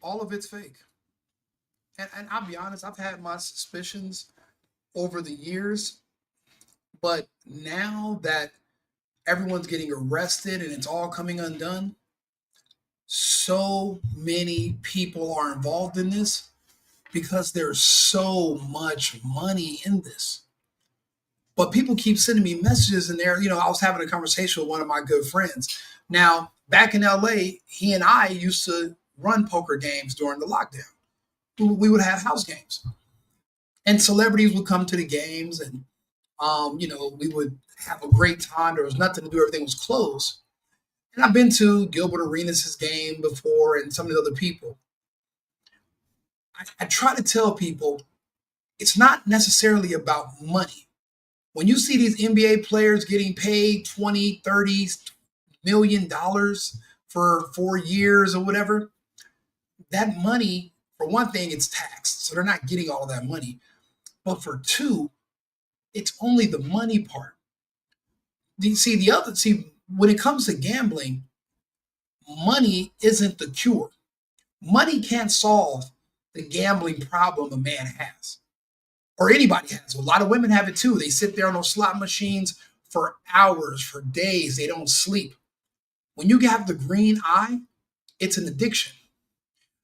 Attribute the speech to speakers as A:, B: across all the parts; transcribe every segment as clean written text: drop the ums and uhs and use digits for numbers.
A: All of it's fake. And I'll be honest, I've had my suspicions over the years, but now that everyone's getting arrested and it's all coming undone, so many people are involved in this because there's so much money in this. But people keep sending me messages in there. I was having a conversation with one of my good friends. Now, back in LA, he and I used to run poker games during the lockdown. We would have house games, and celebrities would come to the games, and we would have a great time. There was nothing to do; everything was closed. And I've been to Gilbert Arenas' game before, and some of the other people. I try to tell people it's not necessarily about money. When you see these NBA players getting paid 20, 30 million dollars for 4 years or whatever, that money, for one thing, it's taxed. So they're not getting all of that money. But for two, it's only the money part. When it comes to gambling, money isn't the cure. Money can't solve the gambling problem a man has, or anybody has. A lot of women have it too. They sit there on those slot machines for hours, for days. They don't sleep. When you have the green eye, it's an addiction.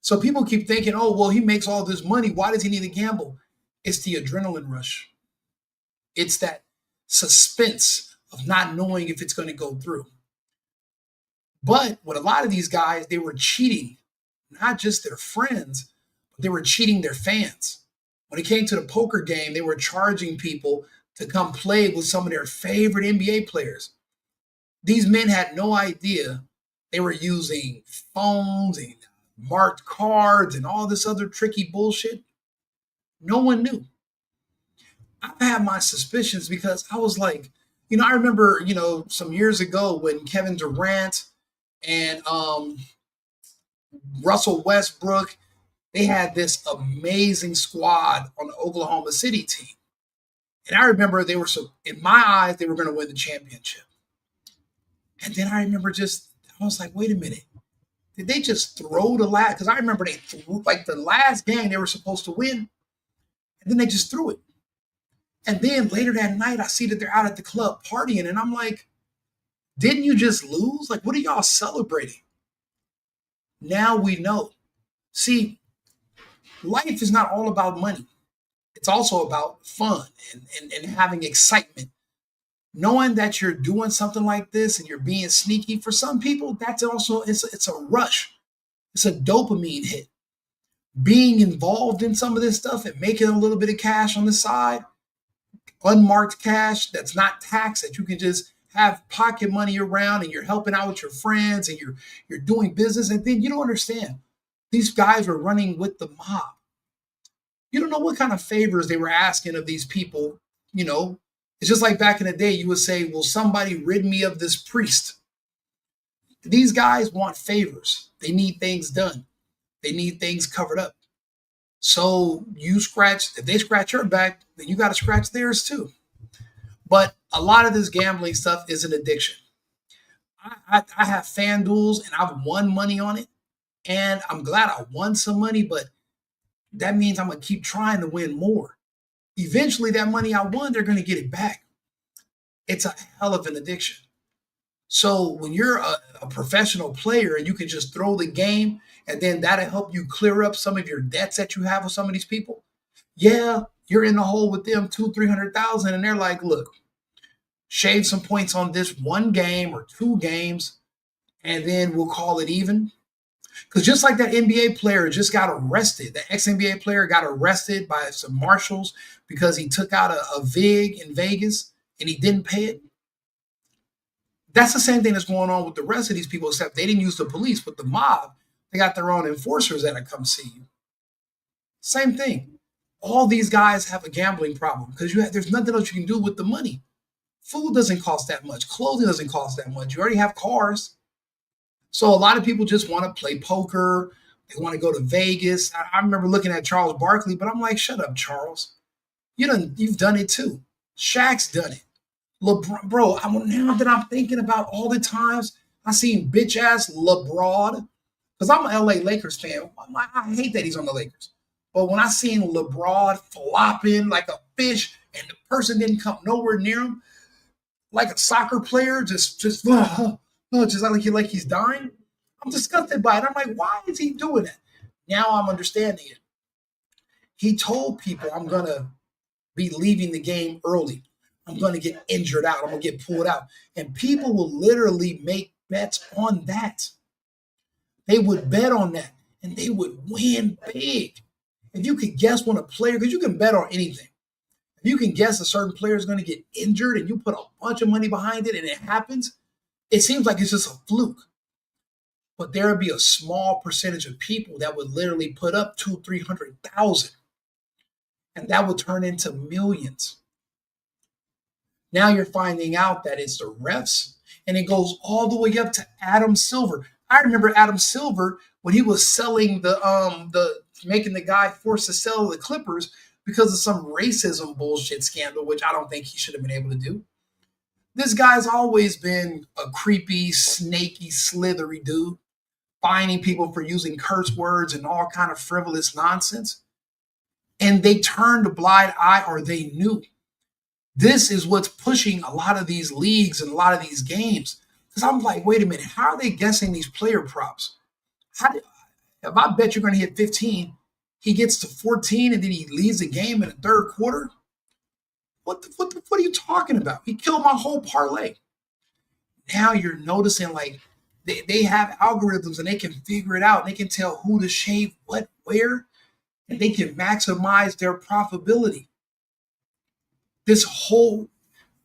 A: So people keep thinking, oh, well, he makes all this money. Why does he need to gamble? It's the adrenaline rush. It's that suspense of not knowing if it's going to go through. But with a lot of these guys, they were cheating not just their friends, but they were cheating their fans. When it came to the poker game, they were charging people to come play with some of their favorite NBA players. These men had no idea they were using phones and marked cards and all this other tricky bullshit. No one knew. I've had my suspicions because I was like, I remember, some years ago when Kevin Durant and Russell Westbrook, they had this amazing squad on the Oklahoma City team. And I remember in my eyes, they were going to win the championship. And then I remember I was like, wait a minute. Did they just throw the last? Because I remember they threw, like the last game they were supposed to win, and then they just threw it. And then later that night, I see that they're out at the club partying, and I'm like, didn't you just lose? Like, what are y'all celebrating? Now we know. See, life is not all about money. It's also about fun and having excitement. Knowing that you're doing something like this and you're being sneaky, for some people, that's also it's a rush. It's a dopamine hit. Being involved in some of this stuff and making a little bit of cash on the side, unmarked cash that's not taxed, that you can just have pocket money around, and you're helping out with your friends, and you're doing business. And then you don't understand. These guys were running with the mob. You don't know what kind of favors they were asking of these people. It's just like back in the day, you would say, will somebody rid me of this priest? These guys want favors. They need things done. They need things covered up. So if they scratch your back, then you got to scratch theirs too. But a lot of this gambling stuff is an addiction. I have FanDuels and I've won money on it. And I'm glad I won some money, but that means I'm going to keep trying to win more. Eventually, that money I won, they're going to get it back. It's a hell of an addiction. So when you're a professional player and you can just throw the game, and then that'll help you clear up some of your debts that you have with some of these people. Yeah, you're in the hole with them 200,000-300,000, and they're like, look, shave some points on this one game or two games, and then we'll call it even. Because just like that NBA player just got arrested, the ex-NBA player got arrested by some marshals because he took out a VIG in Vegas and he didn't pay it. That's the same thing that's going on with the rest of these people, except they didn't use the police, but the mob, they got their own enforcers that come see you. Same thing. All these guys have a gambling problem because there's nothing else you can do with the money. Food doesn't cost that much. Clothing doesn't cost that much. You already have cars. So a lot of people just want to play poker. They want to go to Vegas. I remember looking at Charles Barkley, but I'm like, shut up, Charles. You've done it too. Shaq's done it. LeBron, bro, now that I'm thinking about all the times I seen bitch ass LeBron Because I'm an LA Lakers fan. I hate that he's on the Lakers. But when I seen LeBron flopping like a fish and the person didn't come nowhere near him, like a soccer player, just like he's dying, I'm disgusted by it. I'm like, why is he doing that? Now I'm understanding it. He told people, I'm going to be leaving the game early. I'm going to get injured out. I'm going to get pulled out. And people will literally make bets on that. They would bet on that and they would win big. If you could guess when a player, because you can bet on anything. If you can guess a certain player is going to get injured and you put a bunch of money behind it and it happens, it seems like it's just a fluke. But there would be a small percentage of people that would literally put up 200,000-300,000. And that would turn into millions. Now you're finding out that it's the refs, and it goes all the way up to Adam Silver. I remember Adam Silver when he was selling the making the guy forced to sell the Clippers because of some racism bullshit scandal, which I don't think he should have been able to do. This guy's always been a creepy, snaky, slithery dude, fining people for using curse words and all kind of frivolous nonsense. And they turned a blind eye, or they knew. This is what's pushing a lot of these leagues and a lot of these games. Because I'm like, wait a minute, how are they guessing these player props? If I bet you're going to hit 15, he gets to 14 and then he leaves the game in the third quarter? What are you talking about? He killed my whole parlay. Now you're noticing like they have algorithms and they can figure it out. They can tell who to shave what, where, and they can maximize their profitability.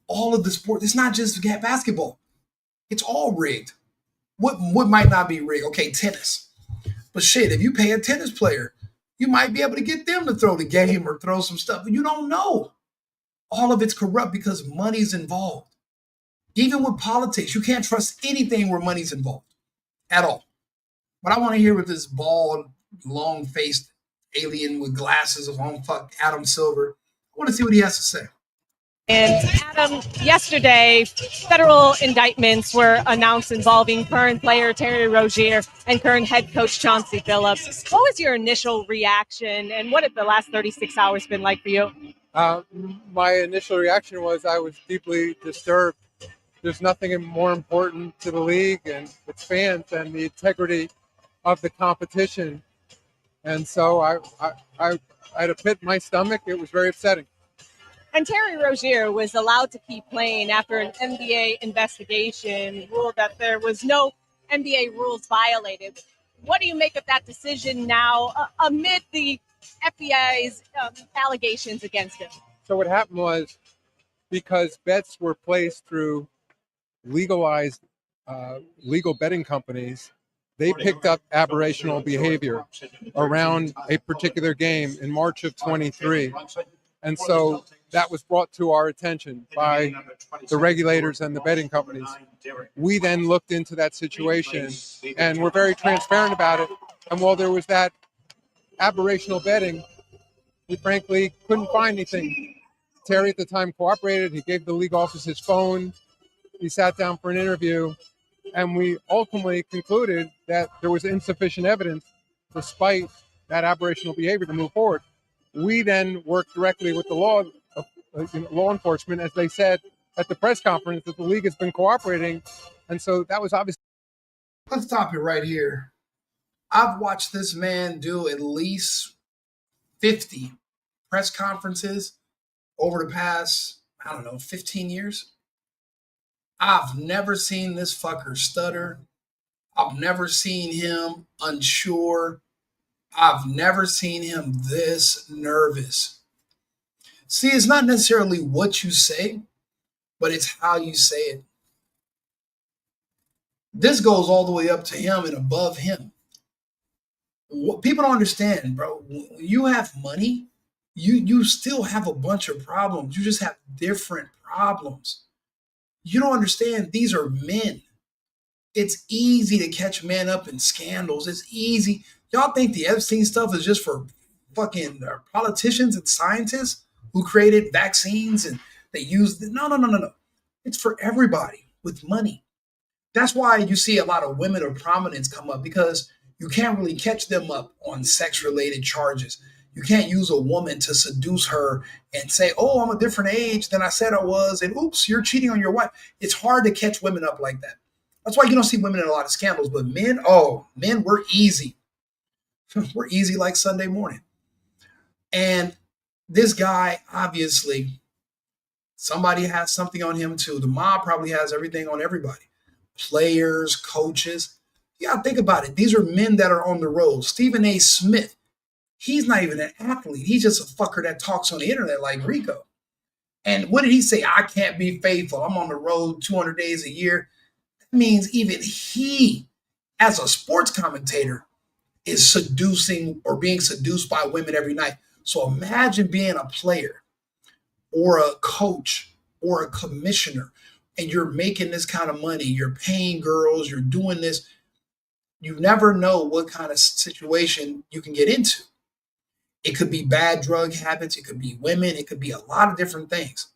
A: All of the sport, it's not just basketball. It's all rigged. What might not be rigged? Okay, tennis. But shit, if you pay a tennis player, you might be able to get them to throw the game or throw some stuff. You don't know. All of it's corrupt because money's involved. Even with politics, you can't trust anything where money's involved at all. But I want to hear what this bald, long-faced alien with glasses of Adam Silver. I want to see what he has to say.
B: And Adam, yesterday, federal indictments were announced involving current player Terry Rozier and current head coach Chauncey Billups. What was your initial reaction, and what have the last 36 hours been like for you?
C: My initial reaction was I was deeply disturbed. There's nothing more important to the league and its fans than the integrity of the competition. And so I had a pit in my stomach. It was very upsetting.
B: And Terry Rozier was allowed to keep playing after an NBA investigation ruled that there was no NBA rules violated. What do you make of that decision now amid the FBI's allegations against him?
C: So what happened was, because bets were placed through legalized legal betting companies, they picked up aberrational behavior around a particular game in March of 23. And so that was brought to our attention by the regulators and the betting companies. We then looked into that situation and were very transparent about it. And while there was that aberrational betting, we frankly couldn't find anything. Terry at the time cooperated. He gave the league office his phone. He sat down for an interview. And we ultimately concluded that there was insufficient evidence, despite that aberrational behavior, to move forward. We then worked directly with the law enforcement, as they said at the press conference, that the league has been cooperating. And so that was obviously.
A: Let's stop it right here. I've watched this man do at least 50 press conferences over the past, 15 years. I've never seen this fucker stutter. I've never seen him unsure. I've never seen him this nervous. See, it's not necessarily what you say, but it's how you say it. This goes all the way up to him and above him. What people don't understand, bro, when you have money, you still have a bunch of problems. You just have different problems. You don't understand, these are men. It's easy to catch men up in scandals. It's easy. Y'all think the Epstein stuff is just for fucking politicians and scientists who created vaccines and they used it? No. It's for everybody with money. That's why you see a lot of women of prominence come up, because You can't really catch them up on sex-related charges. You can't use a woman to seduce her and say, "Oh, I'm a different age than I said I was," and "Oops, you're cheating on your wife." It's hard to catch women up like that. That's why you don't see women in a lot of scandals. But men, oh, men, we're easy. We're easy like Sunday morning. And this guy, obviously, somebody has something on him too. The mob probably has everything on everybody. Players, coaches. You gotta think about it. These are men that are on the road. Stephen A. Smith, he's not even an athlete. He's just a fucker that talks on the internet like Rico. And what did he say? I can't be faithful. I'm on the road 200 days a year. That means even he, as a sports commentator, is seducing or being seduced by women every night. So imagine being a player or a coach or a commissioner and you're making this kind of money, you're paying girls, you're doing this. You never know what kind of situation you can get into. It could be bad drug habits, it could be women, it could be a lot of different things.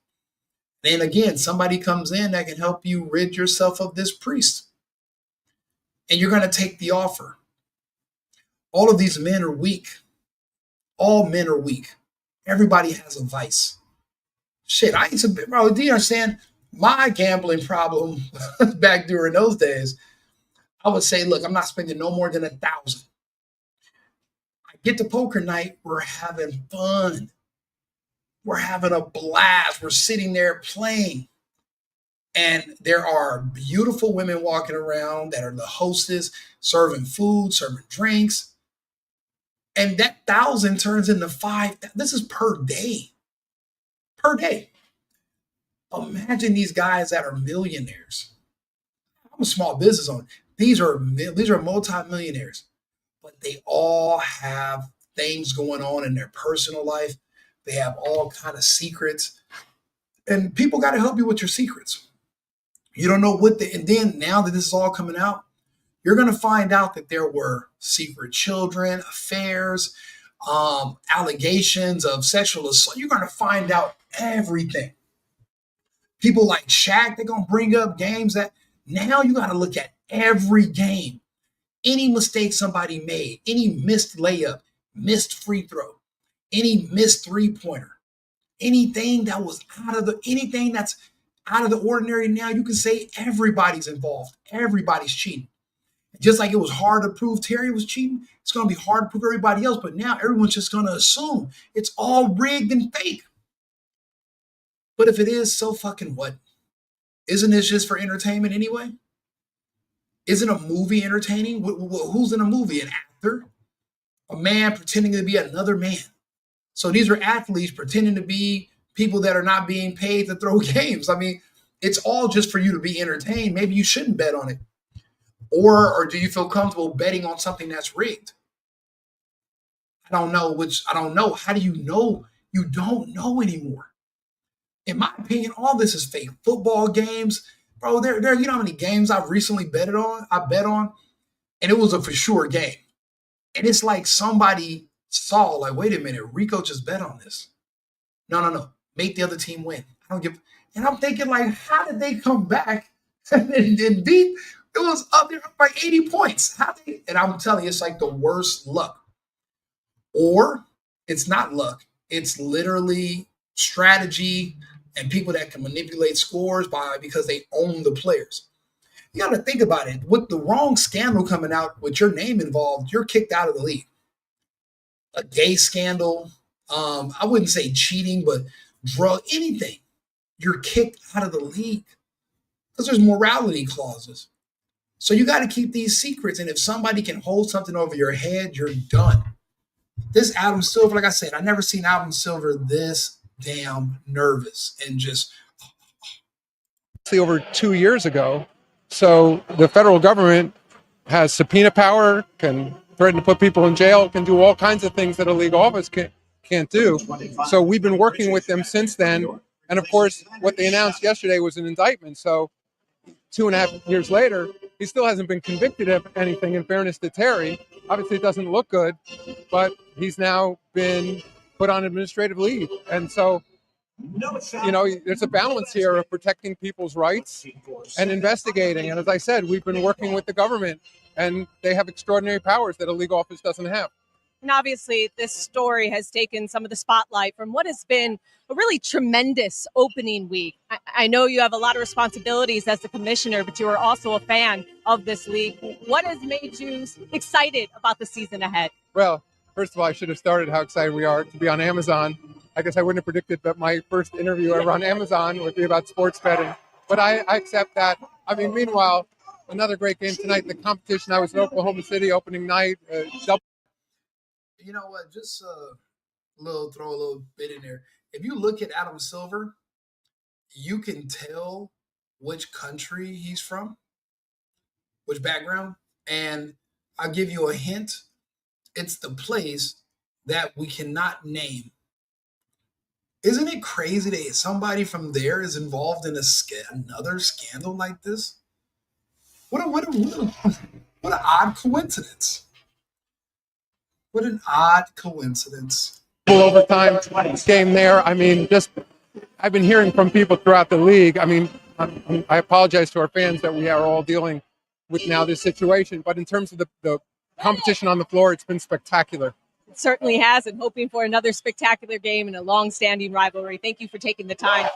A: Then again, somebody comes in that can help you rid yourself of this priest. And you're going to take the offer. All of these men are weak. All men are weak. Everybody has a vice. Shit, I used to, bro, do you understand? My gambling problem back during those days, I would say, look, I'm not spending no more than 1,000. I get to poker night, we're having fun. We're having a blast. We're sitting there playing. And there are beautiful women walking around that are the hostess, serving food, serving drinks. And that 1,000 turns into 5. This is per day. Per day. Imagine these guys that are millionaires. I'm a small business owner. These are multimillionaires, but they all have things going on in their personal life. They have all kind of secrets, and people got to help you with your secrets. You don't know and then now that this is all coming out, you're going to find out that there were secret children, affairs, allegations of sexual assault. You're going to find out everything. People like Shaq, they're going to bring up games that now you got to look at every game. Any mistake somebody made, any missed layup, missed free throw, any missed three-pointer, anything that's out of the ordinary now, you can say everybody's involved. Everybody's cheating. Just like it was hard to prove Terry was cheating, it's going to be hard to prove everybody else. But now everyone's just going to assume it's all rigged and fake. But if it is, so fucking what? Isn't this just for entertainment anyway? Isn't a movie entertaining? Who's in a movie? An actor? A man pretending to be another man. So these are athletes pretending to be people that are not being paid to throw games. I mean, it's all just for you to be entertained. Maybe you shouldn't bet on it. Or do you feel comfortable betting on something that's rigged? I don't know. How do you know? You don't know anymore. In my opinion, all this is fake. Football games, bro, you know how many games I've recently bet on, and it was a for sure game. And it's like somebody saw, like, wait a minute, Rico just bet on this. No. Make the other team win. And I'm thinking, like, how did they come back and beat? It was up there by 80 points. And I'm telling you, it's like the worst luck. Or it's not luck. It's literally strategy and people that can manipulate scores because they own the players. You got to think about it. With the wrong scandal coming out with your name involved, you're kicked out of the league. A gay scandal, I wouldn't say cheating, but drug, anything. You're kicked out of the league because there's morality clauses. So you got to keep these secrets. And if somebody can hold something over your head, you're done. This Adam Silver, like I said, I never seen Adam Silver this damn nervous and just
C: over 2 years ago. So the federal government has subpoena power, can threaten to put people in jail, can do all kinds of things that a league office can't do. So we've been working with them since then. And of course, what they announced yesterday was an indictment. So 2.5 years later, he still hasn't been convicted of anything, in fairness to Terry. Obviously, it doesn't look good, but he's now been put on administrative leave. And so, there's a balance here of protecting people's rights and investigating. And as I said, we've been working with the government and they have extraordinary powers that a league office doesn't have.
B: And obviously, this story has taken some of the spotlight from what has been a really tremendous opening week. I know you have a lot of responsibilities as the commissioner, but you are also a fan of this league. What has made you excited about the season ahead?
C: Well, first of all, I should have started how excited we are to be on Amazon. I guess I wouldn't have predicted that my first interview ever on Amazon would be about sports betting, but I accept that. I mean, meanwhile, another great game tonight in the competition. I was in Oklahoma City opening night.
A: You know what? Just throw a little bit in there. If you look at Adam Silver, you can tell which country he's from, which background, and I'll give you a hint. It's the place that we cannot name. Isn't it crazy that somebody from there is involved in another scandal like this? What an odd coincidence. What an odd coincidence.
C: Overtime game there. I mean, I've been hearing from people throughout the league. I mean, I apologize to our fans that we are all dealing with now this situation, but in terms of the competition on the floor, it's been spectacular.
B: It certainly has, and hoping for another spectacular game and a long-standing rivalry. Thank you for taking the time.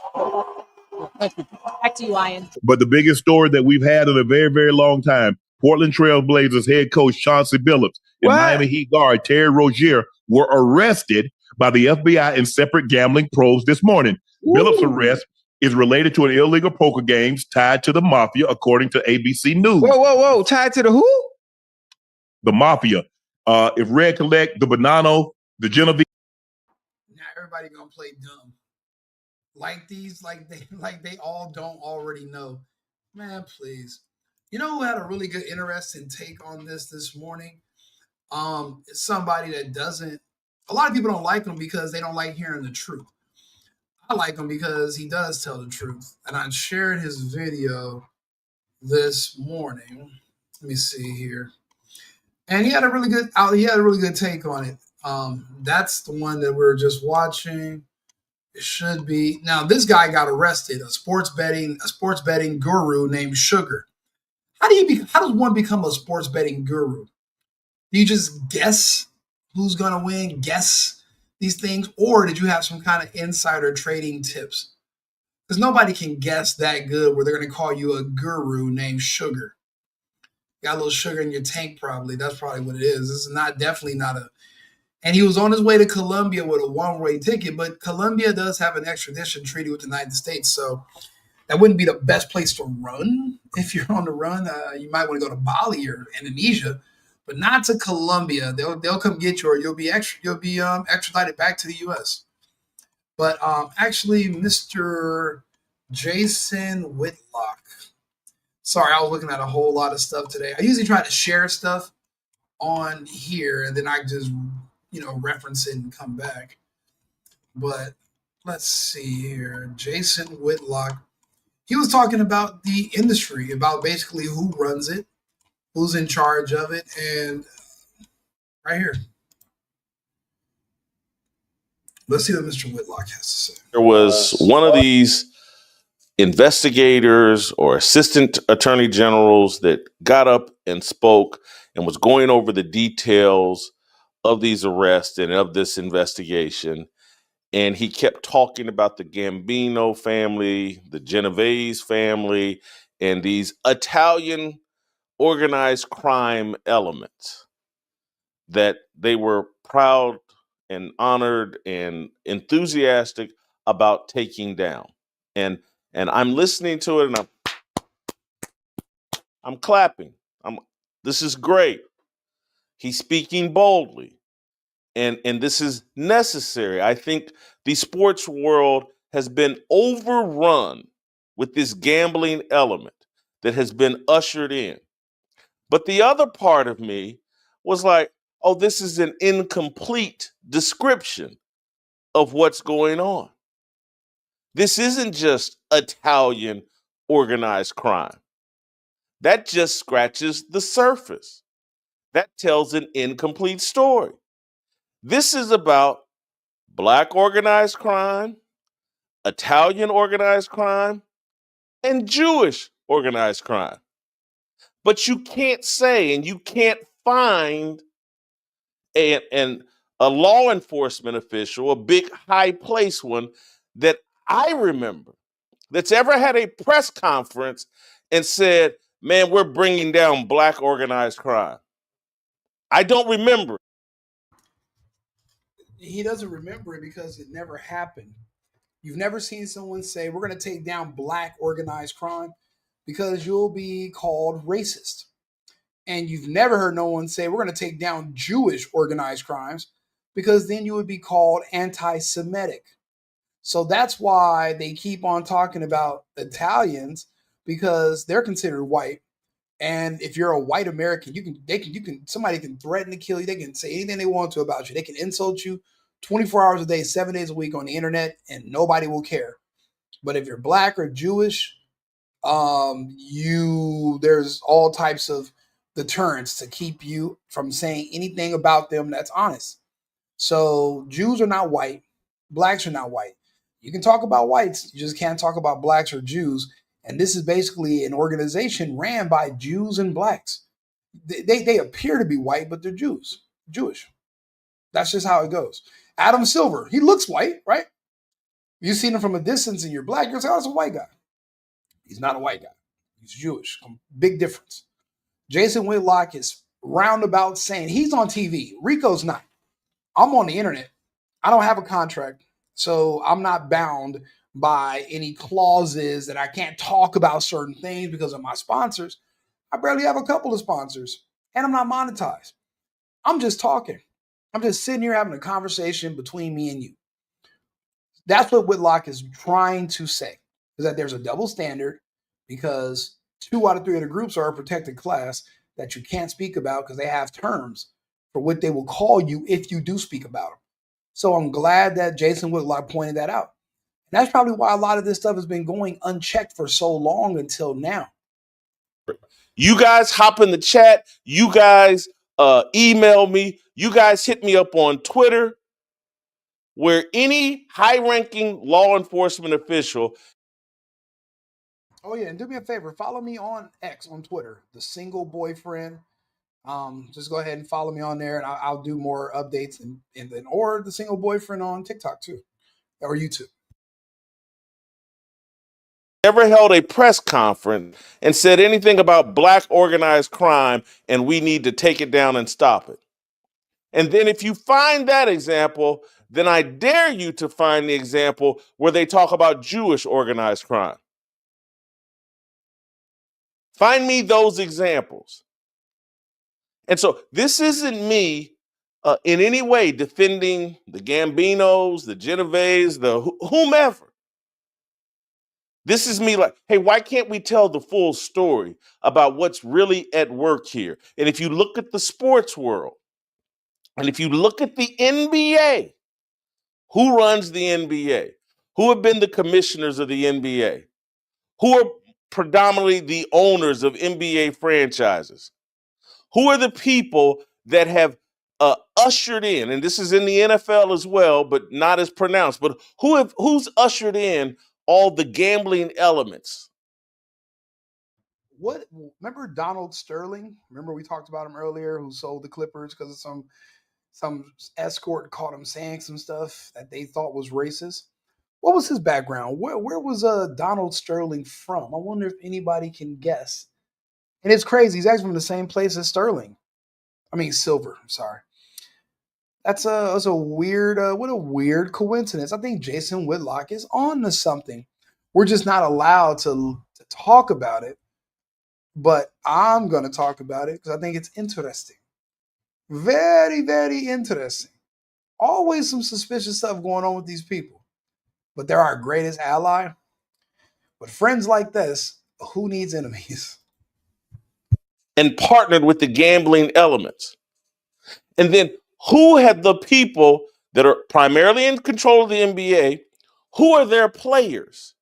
C: Thank you.
B: Back to you, Ian.
D: But the biggest story that we've had in a very, very long time, Portland Trail Blazers head coach Chauncey Billups and Miami Heat guard Terry Rozier were arrested by the FBI in separate gambling probes this morning. Billups' arrest is related to an illegal poker games tied to the mafia, according to ABC News.
E: Whoa. Tied to the who?
D: The mafia. If Red Collect, the Bonanno, the Genevieve.
A: Now everybody gonna play dumb. Like they all don't already know. Man, please. You know who had a really good, interesting take on this morning? It's somebody that doesn't. A lot of people don't like him because they don't like hearing the truth. I like him because he does tell the truth, and I shared his video this morning. Let me see here, and he had a really good take on it. That's the one that we're just watching. It should be. Now, this guy got arrested, a sports betting guru named Sugar. How does one become a sports betting guru? Do you just guess who's going to win, guess these things, or did you have some kind of insider trading tips? Because nobody can guess that good where they're going to call you a guru named Sugar. You got a little sugar in your tank, probably. That's probably what it is. This is definitely not a. And he was on his way to Colombia with a one-way ticket, but Colombia does have an extradition treaty with the United States, so that wouldn't be the best place to run if you're on the run. You might want to go to Bali or Indonesia, but not to Colombia. They'll come get you, or you'll be extradited back to the U.S. But actually, Mr. Jason Whitlock. Sorry, I was looking at a whole lot of stuff today. I usually try to share stuff on here, and then I just reference it and come back. But let's see here. Jason Whitlock. He was talking about the industry, about basically who runs it, who's in charge of it, and right here. Let's see what Mr. Whitlock has to say.
F: There was one of these investigators or assistant attorney generals that got up and spoke and was going over the details of these arrests and of this investigation. And he kept talking about the Gambino family, the Genovese family, and these Italian organized crime elements that they were proud and honored and enthusiastic about taking down. And I'm listening to it and I'm clapping. This is great. He's speaking boldly. And this is necessary. I think the sports world has been overrun with this gambling element that has been ushered in. But the other part of me was like, oh, this is an incomplete description of what's going on. This isn't just Italian organized crime. That just scratches the surface. That tells an incomplete story. This is about Black organized crime, Italian organized crime, and Jewish organized crime. But you can't say, and you can't find a law enforcement official, a big high place one that I remember that's ever had a press conference and said, man, we're bringing down black organized crime. I don't remember.
A: He doesn't remember it because it never happened. You've never seen someone say, we're going to take down black organized crime because you'll be called racist. And you've never heard no one say, we're going to take down Jewish organized crimes because then you would be called anti Semitic. So that's why they keep on talking about Italians because they're considered white. And if you're a white American, somebody can threaten to kill you. They can say anything they want to about you. They can insult you 24 hours a day, 7 days a week on the internet, and nobody will care. But if you're black or Jewish, there's all types of deterrents to keep you from saying anything about them that's honest. So Jews are not white, blacks are not white. You can talk about whites, you just can't talk about blacks or Jews. And this is basically an organization ran by Jews and blacks. They appear to be white, but they're Jewish. That's just how it goes. Adam Silver, he looks white, right? You've seen him from a distance and you're black, you're like, oh, it's a white guy. He's not a white guy. He's Jewish. Big difference. Jason Whitlock is roundabout saying he's on TV. Rico's not. I'm on the internet. I don't have a contract, so I'm not bound by any clauses that I can't talk about certain things because of my sponsors. I barely have a couple of sponsors, and I'm not monetized. I'm just talking. I'm just sitting here having a conversation between me and you. That's what Whitlock is trying to say, is that there's a double standard because 2 out of 3 of the groups are a protected class that you can't speak about because they have terms for what they will call you if you do speak about them. So I'm glad that Jason Whitlock pointed that out. And that's probably why a lot of this stuff has been going unchecked for so long until now.
F: You guys hop in the chat. You guys email me. You guys hit me up on Twitter, where any high-ranking law enforcement official.
A: Oh yeah, and do me a favor, follow me on X on Twitter, the single boyfriend. Just go ahead and follow me on there, and I'll do more updates or the single boyfriend on TikTok too, or YouTube.
F: Ever held a press conference and said anything about black organized crime and we need to take it down and stop it. And then if you find that example, then I dare you to find the example where they talk about Jewish organized crime. Find me those examples. And so this isn't me in any way defending the Gambinos, the Genoveses, the whomever. This is me like, hey, why can't we tell the full story about what's really at work here? And if you look at the sports world, and if you look at the NBA, who runs the NBA? Who have been the commissioners of the NBA? Who are predominantly the owners of NBA franchises? Who are the people that have ushered in, and this is in the NFL as well, but not as pronounced, but who's ushered in all the gambling elements?
A: Remember Donald Sterling? Remember we talked about him earlier, who sold the Clippers because of some escort caught him saying some stuff that they thought was racist. What was his background? Where was Donald Sterling from? I wonder if anybody can guess. And it's crazy. He's actually from the same place as Sterling. I mean Silver. I'm sorry. That's a weird. What a weird coincidence. I think Jason Whitlock is on to something. We're just not allowed to talk about it. But I'm going to talk about it because I think it's interesting. Very, very interesting. Always some suspicious stuff going on with these people. But they're our greatest ally. But friends like this, who needs enemies?
F: And partnered with the gambling elements. And then who had the people that are primarily in control of the NBA? Who are their players?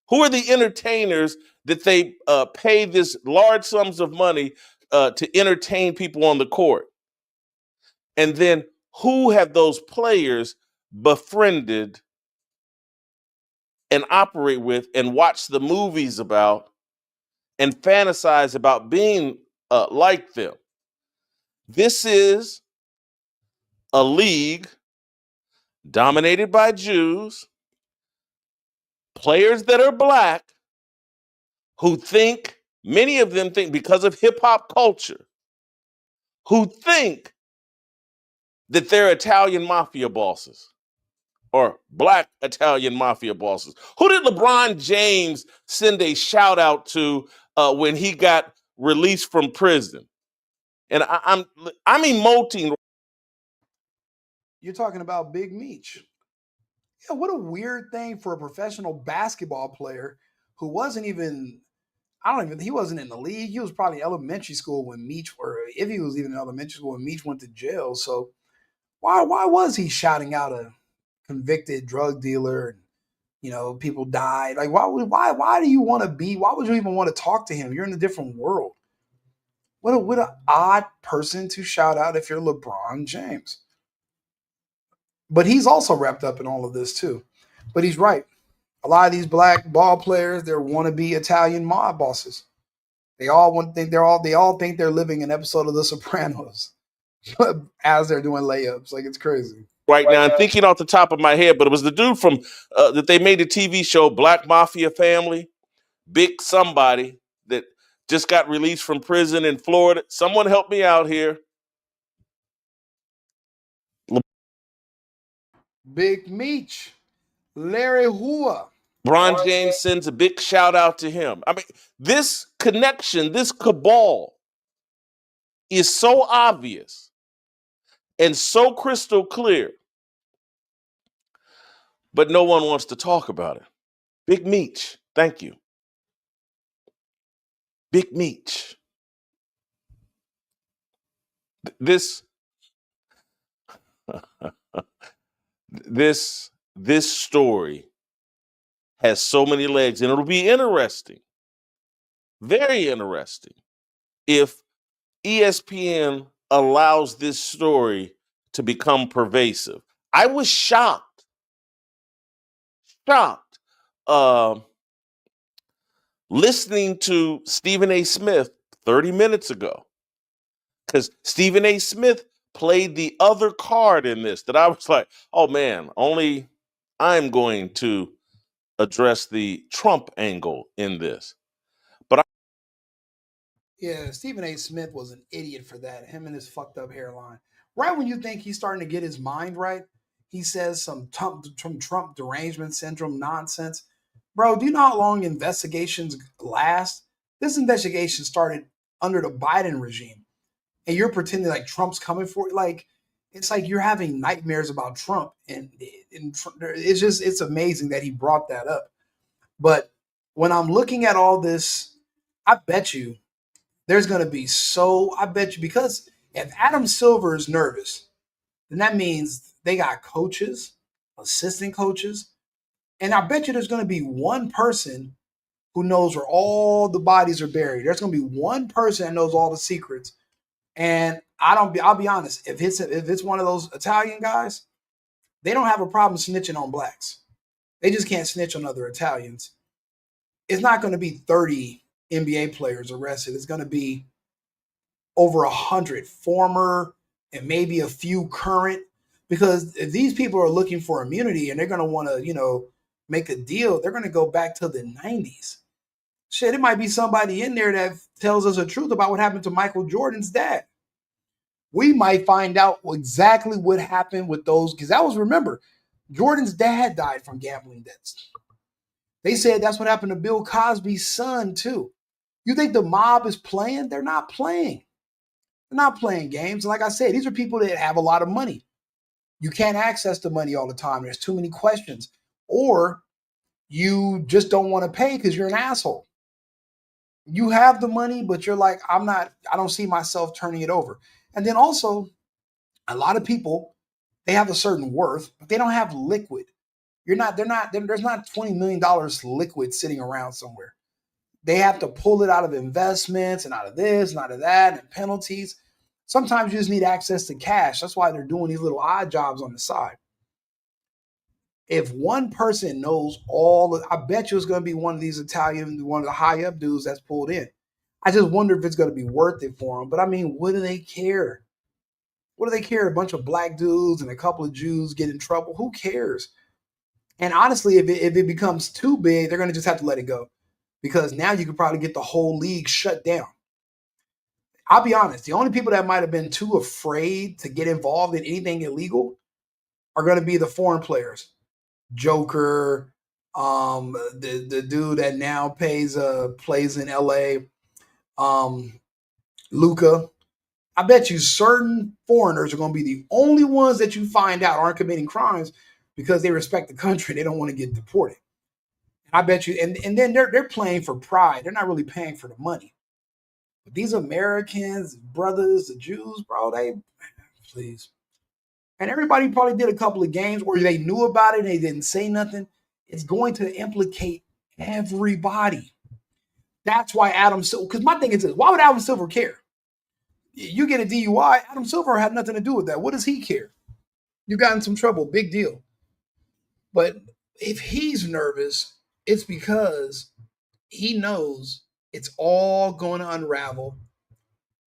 F: Who are the entertainers that they pay this large sums of money to entertain people on the court? And then who have those players befriended and operate with and watch the movies about and fantasize about being like them. This is a league dominated by Jews, players that are black, who think, many of them think because of hip hop culture, who think that they're Italian mafia bosses or black Italian mafia bosses. Who did LeBron James send a shout out to when he got released from prison? And I'm emoting.
A: You're talking about Big Meech. Yeah, what a weird thing for a professional basketball player who wasn't even, he wasn't in the league. He was probably in elementary school when Meech, or if he was even in elementary school when Meech went to jail. So why was he shouting out a convicted drug dealer and, people died? Like, why do you want to be, why would you even want to talk to him? You're in a different world. What an odd person to shout out if you're LeBron James. But he's also wrapped up in all of this too. But he's right. A lot of these black ball players, they're wannabe Italian mob bosses. They all think they're living an episode of The Sopranos as they're doing layups. Like, it's crazy.
F: Right now, I'm thinking off the top of my head, but it was the dude from that they made a TV show, Black Mafia Family, Big Somebody, that just got released from prison in Florida. Someone help me out here.
A: Big Meech, Larry Hoover.
F: LeBron James sends a big shout out to him. I mean, this connection, this cabal is so obvious and so crystal clear, but no one wants to talk about it. Big Meech, thank you. Big Meech. This story has so many legs, and it'll be interesting, very interesting, if ESPN allows this story to become pervasive. I was shocked listening to Stephen A. Smith 30 minutes ago, because Stephen A. Smith played the other card in this that I was like, oh man, only I'm going to address the Trump angle in this.
A: Yeah, Stephen A. Smith was an idiot for that. Him and his fucked up hairline. Right when you think he's starting to get his mind right, he says some Trump derangement syndrome nonsense. Bro, do you know how long investigations last? This investigation started under the Biden regime, and you're pretending like Trump's coming for it. Like, it's like you're having nightmares about Trump, and it's amazing that he brought that up. But when I'm looking at all this, I bet you there's going to be I bet you, because if Adam Silver is nervous, then that means they got coaches, assistant coaches, and I bet you there's going to be one person who knows where all the bodies are buried. There's going to be one person that knows all the secrets. And I'll be honest, if it's one of those Italian guys, they don't have a problem snitching on blacks. They just can't snitch on other Italians. It's not going to be 30 NBA players arrested. It's going to be over 100 former and maybe a few current, because if these people are looking for immunity and they're going to want to, make a deal, they're going to go back to the 90s. Shit, it might be somebody in there that tells us the truth about what happened to Michael Jordan's dad. We might find out exactly what happened with those, because remember, Jordan's dad died from gambling debts. They said that's what happened to Bill Cosby's son too. You think the mob is playing? They're not playing. They're not playing games. And like I said, these are people that have a lot of money. You can't access the money all the time. There's too many questions. Or you just don't want to pay because you're an asshole. You have the money, but you're like, I don't see myself turning it over. And then also, a lot of people, they have a certain worth, but they don't have liquid. There's not $20 million liquid sitting around somewhere. They have to pull it out of investments and out of this and out of that and penalties. Sometimes you just need access to cash. That's why they're doing these little odd jobs on the side. if one person knows I bet you it's going to be one of these Italian, one of the high up dudes that's pulled in. I just wonder if it's going to be worth it for them. But I mean, what do they care? What do they care? A bunch of black dudes and a couple of Jews get in trouble. Who cares? And honestly, if it becomes too big, they're going to just have to let it go, because now you could probably get the whole league shut down. I'll be honest. The only people that might have been too afraid to get involved in anything illegal are going to be the foreign players. Joker, the dude that now plays in LA, Luca. I bet you certain foreigners are going to be the only ones that you find out aren't committing crimes because they respect the country. They don't want to get deported. I bet you, and then they're playing for pride. They're not really paying for the money. But these Americans, brothers, the Jews, bro, please. And everybody probably did a couple of games where they knew about it and they didn't say nothing. It's going to implicate everybody. That's why Adam Silver, because my thing is this, why would Adam Silver care? You get a DUI, Adam Silver had nothing to do with that. What does he care? You got in some trouble, big deal. But if he's nervous, it's because he knows it's all going to unravel,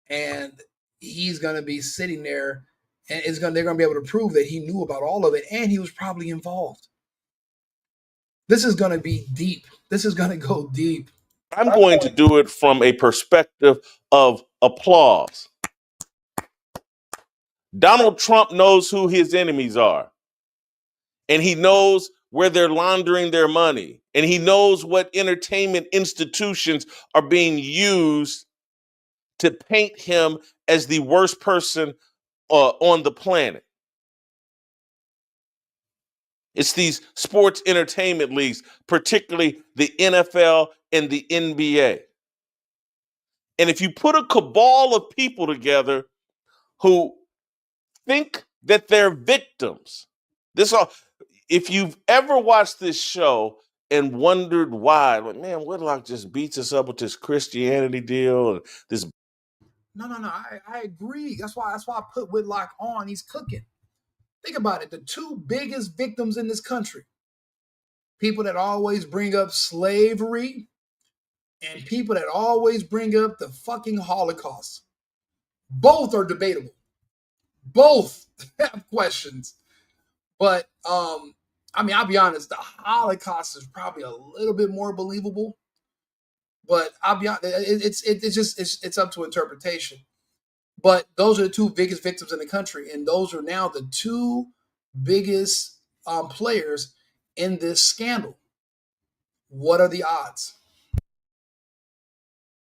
A: and he's going to be sitting there, and they're going to be able to prove that he knew about all of it, and he was probably involved. This is going to be deep. This is going to go deep.
F: I'm going to do it from a perspective of applause. Donald Trump knows who his enemies are, and he knows where they're laundering their money, and he knows what entertainment institutions are being used to paint him as the worst person on the planet. It's these sports entertainment leagues, particularly the NFL and the NBA. And if you put a cabal of people together who think that they're victims, if you've ever watched this show and wondered why, like, man, Whitlock just beats us up with this Christianity deal and this.
A: No. I agree. That's why I put Whitlock on. He's cooking. Think about it. The two biggest victims in this country, people that always bring up slavery and people that always bring up the fucking Holocaust. Both are debatable. Both have questions. But I mean, I'll be honest, the Holocaust is probably a little bit more believable. But I'll be honest, it's up to interpretation. But those are the two biggest victims in the country, and those are now the two biggest players in this scandal. What are the odds?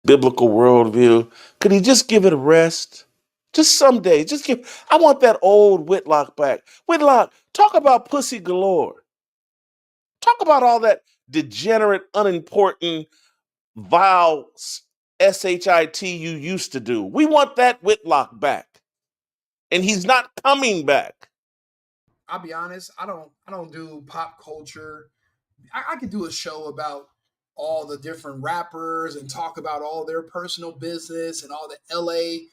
F: Biblical worldview. Could he just give it a rest? Just someday. I want that old Whitlock back. Whitlock, talk about pussy galore. Talk about all that degenerate, unimportant, vile shit you used to do. We want that Whitlock back. And he's not coming back.
A: I'll be honest, I don't do pop culture. I could do a show about all the different rappers and talk about all their personal business and all the LA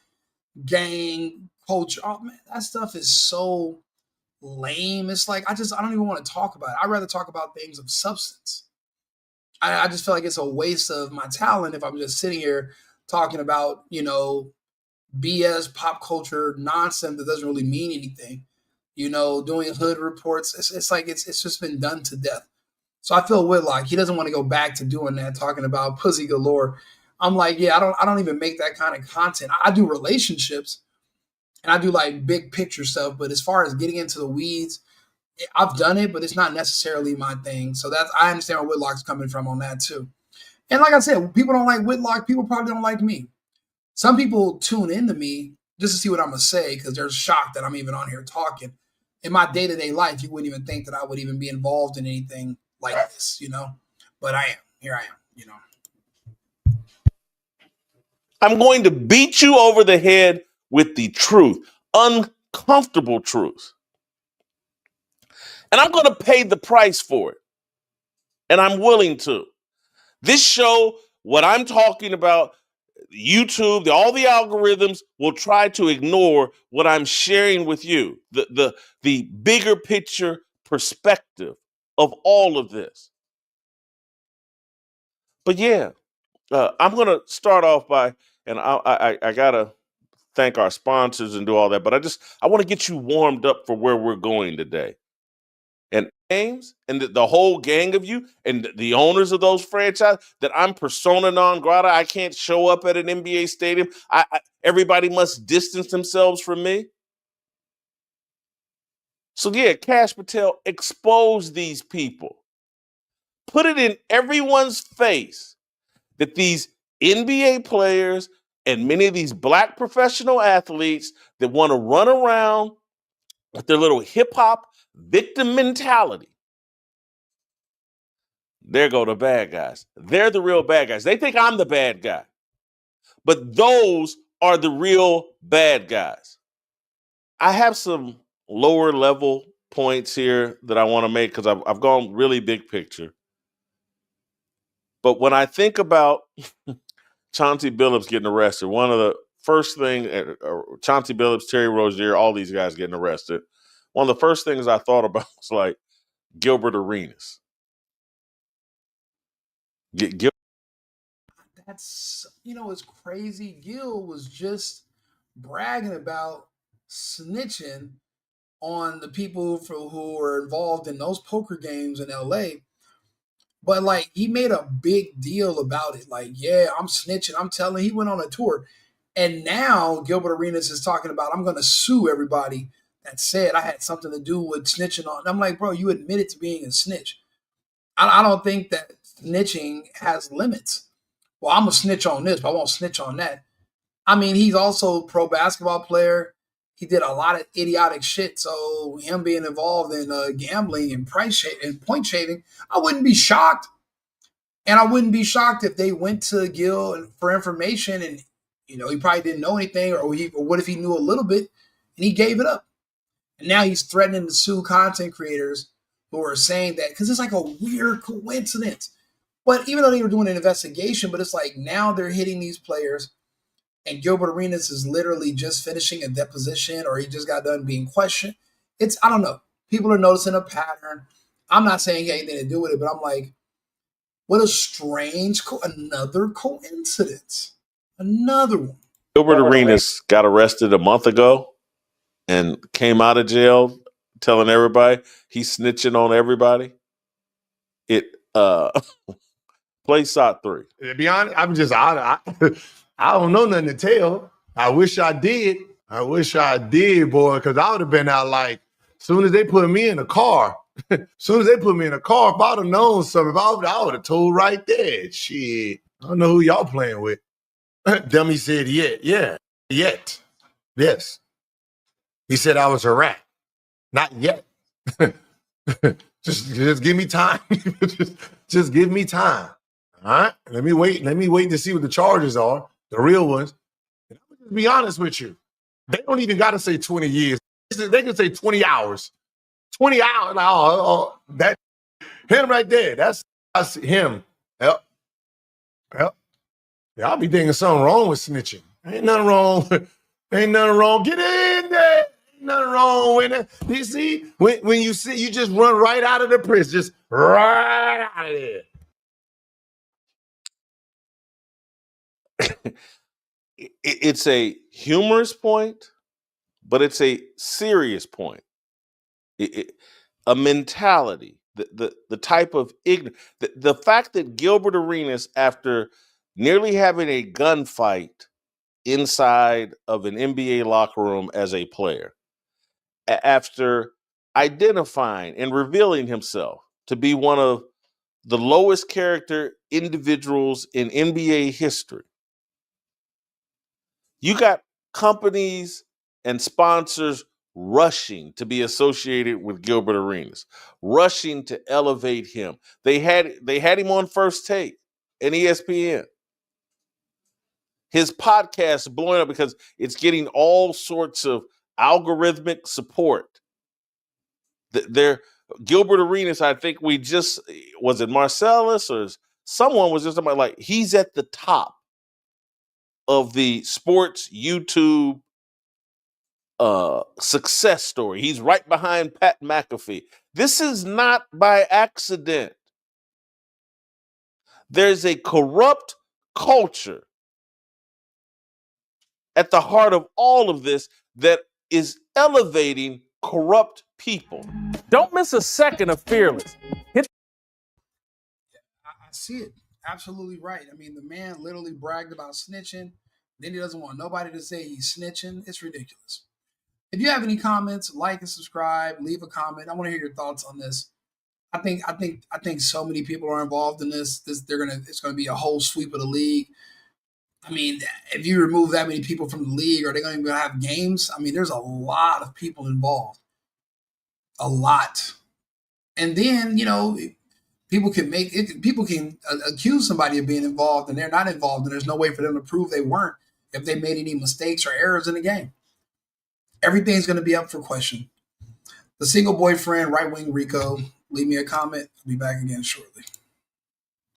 A: gang culture. Oh man, that stuff is so lame. It's like I don't even want to talk about it. I'd rather talk about things of substance. I just feel like it's a waste of my talent if I'm just sitting here talking about, BS pop culture nonsense that doesn't really mean anything. Doing hood reports. It's like it's just been done to death. So I feel Whitlock, he doesn't want to go back to doing that, talking about pussy galore. I'm like, yeah, I don't even make that kind of content. I do relationships and I do like big picture stuff, but as far as getting into the weeds, I've done it, but it's not necessarily my thing. So I understand where Whitlock's coming from on that too. And like I said, people don't like Whitlock. People probably don't like me. Some people tune into me just to see what I'm going to say because they're shocked that I'm even on here talking. In my day-to-day life, you wouldn't even think that I would even be involved in anything like this, But I am. Here I am,
F: I'm going to beat you over the head with the truth, uncomfortable truth. And I'm going to pay the price for it. And I'm willing to. This show, what I'm talking about, YouTube, all the algorithms will try to ignore what I'm sharing with you. The bigger picture perspective of all of this. But yeah, I'm going to start off by, and I got to thank our sponsors and do all that, but I want to get you warmed up for where we're going today. And games and the whole gang of you and the owners of those franchises that I'm persona non grata. I can't show up at an NBA stadium. Everybody must distance themselves from me. So yeah, Cash Patel, expose these people. Put it in everyone's face that these NBA players and many of these black professional athletes that want to run around with their little hip hop victim mentality. There go the bad guys. They're the real bad guys. They think I'm the bad guy. But those are the real bad guys. I have some lower level points here that I want to make because I've gone really big picture. But when I think about Chauncey Billups getting arrested, one of the first things, Chauncey Billups, Terry Rozier, all these guys getting arrested, one of the first things I thought about was like Gilbert Arenas.
A: That's, it's crazy. Gil was just bragging about snitching on the people who were involved in those poker games in LA. But like, he made a big deal about it. Like, yeah, I'm snitching. I'm telling. He went on a tour, and now Gilbert Arenas is talking about, I'm going to sue everybody that said I had something to do with snitching on. I'm like, bro, you admitted to being a snitch. I don't think that snitching has limits. Well, I'm a snitch on this, but I won't snitch on that. I mean, he's also a pro basketball player. He did a lot of idiotic shit. So him being involved in gambling and point shaving, I wouldn't be shocked. And I wouldn't be shocked if they went to Gil for information and, he probably didn't know anything, or what if he knew a little bit and he gave it up. And now he's threatening to sue content creators who are saying that, because it's like a weird coincidence. But even though they were doing an investigation, but it's like now they're hitting these players, and Gilbert Arenas is literally just finishing a deposition, or he just got done being questioned. I don't know. People are noticing a pattern. I'm not saying he had anything to do with it, but I'm like, what a strange, another coincidence. Another one.
F: Gilbert Arenas got arrested a month ago and came out of jail telling everybody he's snitching on everybody. Play shot 3.
E: To be honest, I don't know nothing to tell. I wish I did. Boy, because I would have been out like, soon as they put me in a car, if I would have known something, I would have told right there. Shit, I don't know who y'all playing with. Dummy said, yet. Yes. He said I was a rat. Not yet. just give me time. just give me time. All right, let me wait to see what the charges are, the real ones. And I'm gonna be honest with you. They don't even got to say 20 years. They can say 20 hours. 20 hours. Like, that him right there. That's him. Yep. Yeah, I'll be thinking something wrong with snitching. Ain't nothing wrong. Get in there. Ain't nothing wrong with it. You see, when you see, you just run right out of the prison. Just right out of there.
F: It's a humorous point, but it's a serious point. A mentality, the type of ignorance, the fact that Gilbert Arenas, after nearly having a gunfight inside of an NBA locker room as a player, after identifying and revealing himself to be one of the lowest character individuals in NBA history, you got companies and sponsors rushing to be associated with Gilbert Arenas, rushing to elevate him. They had him on First Take and ESPN. His podcast is blowing up because it's getting all sorts of algorithmic support. Gilbert Arenas, I think was it Marcellus or someone was just about like, he's at the top of the sports YouTube success story. He's right behind Pat McAfee. This is not by accident. There's a corrupt culture at the heart of all of this that is elevating corrupt people. Don't miss a second of Fearless.
A: I see it. Absolutely right. I mean, the man literally bragged about snitching. Then he doesn't want nobody to say he's snitching. It's ridiculous. If you have any comments, like and subscribe, leave a comment. I want to hear your thoughts on this. I think so many people are involved in this. It's gonna be a whole sweep of the league. I mean, if you remove that many people from the league, are they going to have games? I mean, there's a lot of people involved, a lot. And then people can accuse somebody of being involved, and they're not involved, and there's no way for them to prove they weren't if they made any mistakes or errors in the game. Everything's going to be up for question. The single boyfriend, right wing Rico. Leave me a comment. I'll be back again shortly.